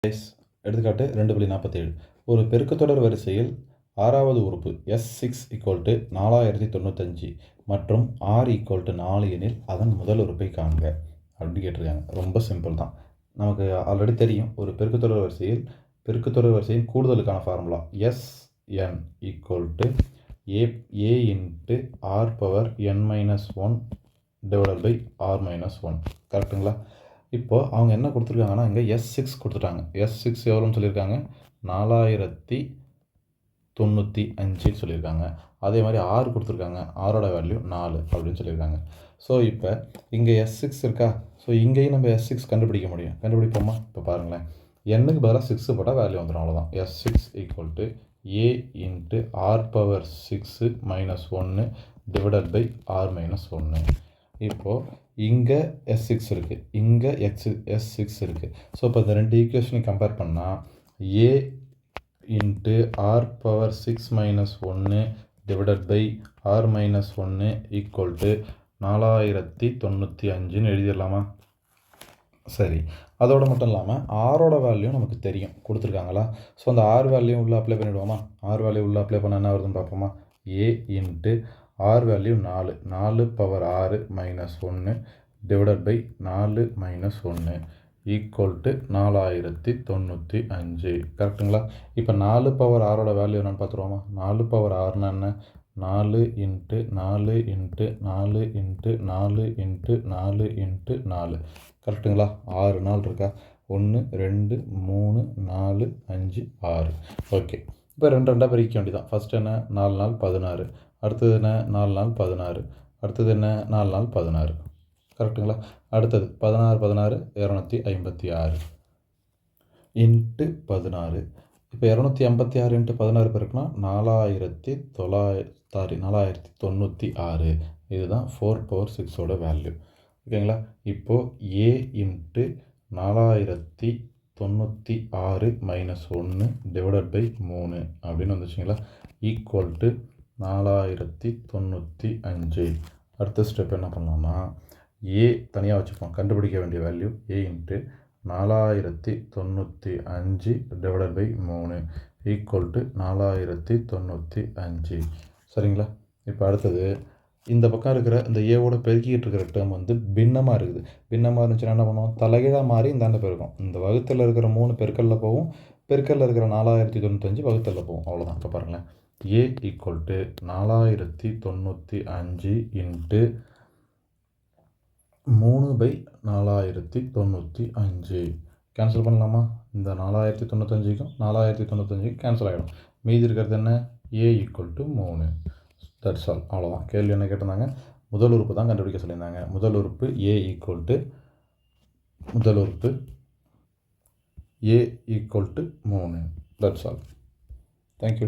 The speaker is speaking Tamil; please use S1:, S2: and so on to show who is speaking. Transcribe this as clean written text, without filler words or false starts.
S1: எடுத்துக்காட்டு 2.47 ஒரு பெருக்குத்தொடர் வரிசையில் ஆறாவது உறுப்பு S6 = 4095 மற்றும் R = 4 எனில் அதன் முதல் உறுப்பை காண்க அப்படின்னு கேட்டிருக்காங்க. ரொம்ப சிம்பிள் தான். நமக்கு ஆல்ரெடி தெரியும், ஒரு பெருக்குத்தொடர் வரிசையின் கூடுதலுக்கான ஃபார்முலா Sn = a/n-1/r-1 கரெக்டுங்களா? இப்போது அவங்க என்ன கொடுத்துருக்காங்கன்னா, இங்கே S6 கொடுத்துட்டாங்க. S6 எவ்வளோன்னு சொல்லியிருக்காங்க? 4095 சொல்லியிருக்காங்க. அதே மாதிரி R கொடுத்துருக்காங்க. ஆரோட வேல்யூ 4 அப்படின்னு சொல்லியிருக்காங்க. ஸோ இப்போ இங்கே S6 இருக்கா? ஸோ இங்கேயும் நம்ம S6 கண்டுபிடிக்க முடியும். கண்டுபிடிப்போமா? இப்போ பாருங்களேன், எண்ணுக்கு பதிலாக 6 போட்டால் வேல்யூ வந்துடும், அவ்வளோதான். S6 = a/r-1/r-1 இப்போது இங்கே S6 இருக்குது, இங்கே S6 இருக்குது. ஸோ இப்போ இந்த ரெண்டு ஈக்குவேஷனையும் கம்பேர் பண்ணால் a/r-6-1/r-1 4095 எழுதிடலாமா? சரி, அதோடு மட்டும் இல்லாமல் ஆரோட வேல்யூ நமக்கு தெரியும், கொடுத்துருக்காங்களா? ஸோ அந்த ஆர் வேல்யூ உள்ளே அப்ளை பண்ணிவிடுவோமா? ஆர் வேல்யூ உள்ளே அப்ளை பண்ணால் என்ன வருதுன்னு பார்ப்போமா? a/r வேல்யூ 4, 4/6-1 4-1 4095 கரெக்டுங்களா? இப்போ 4/6ஓட வேல்யூ என்னென்னு பார்த்துருவோமா? 4/6னா என்ன? 4 × 4 × 4 × 4 × 4 × 4 கரெக்டுங்களா? 6 நாள் இருக்கா? 1 2 3 4 5 6. ஓகே, இப்போ 2 2 பிரிக்க வேண்டியதான். ஃபஸ்ட் என்ன? 4 நாள் 16. அடுத்தது என்ன? 4 நாள் 16. அடுத்தது என்ன? 4 நாள் 16. கரெக்டுங்களா? அடுத்தது 16 16 256 × 16. இப்போ 256 × 16 பெருக்குனா 4096. இதுதான் 4/6ஓட வேல்யூ. ஓகேங்களா? இப்போது a/4096-1/3 அப்படின்னு வந்துச்சுங்களா? = 4095. அடுத்த ஸ்டெப் என்ன பண்ணலாம்னா, a தனியாக வச்சுப்போம். கண்டுபிடிக்க வேண்டிய வேல்யூ a/4095/3 = 4095. சரிங்களா? இப்போ அடுத்தது இந்த பக்கம் இருக்கிற இந்த ஏவோட பெருக்கிக்கிட்டு இருக்கிற டேர்ம் வந்து பின்னமாக இருக்குது. பின்னமாக இருந்துச்சுன்னா என்ன பண்ணுவோம்? தலைகீழாக மாறி இந்தாண்ட பெருக்கும். இந்த வகுத்தில் இருக்கிற 3 பெருக்கல்ல போகும், பெருக்கல்ல இருக்கிற 4095 வகுத்தில் போகும், அவ்வளோதான். இப்போ பாருங்களேன், a = 4095 × 3/4095 கேன்சல் பண்ணலாமா? இந்த 4095க்கும் 4095க்கும் கேன்சல் ஆகிடும். மீதி இருக்கிறது என்ன? a = 3. தட்ஸ் ஆல், அவ்வளோதான். கேள்வி என்ன கேட்டிருந்தாங்க? முதல் உறுப்பு தான் கண்டுபிடிக்க சொல்லியிருந்தாங்க. முதல் உறுப்பு a = 3. That's all. தேங்க்யூ.